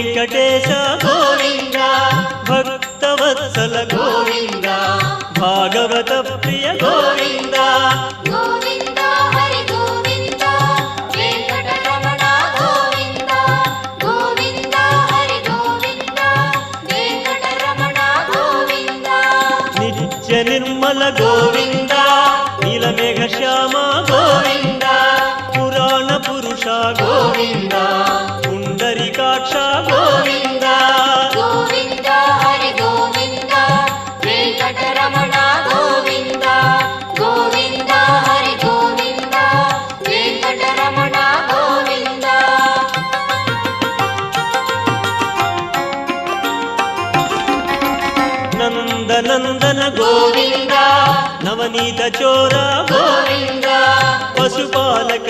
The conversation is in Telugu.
వెంకటేశ గోవింద భక్తవత్సల గోవింద భాగవత ప్రియ గోవింద గోవింద హరి గోవింద వెంకటరమణ గోవింద గోవింద హరి గోవింద వెంకటరమణ గోవింద నిత్య నిర్మల గోవింద నీలమేఘ శ్యామ గోవింద పురాణ పురుష గోవింద పుండరీకాక్ష గోవింద గోవింద హరి గోవింద వెంకటరమణ గోవింద గోవింద హరి గోవింద వెంకటరమణ గోవింద నందనందన గోవింద నవనీత చోర గోవింద పశుపాలక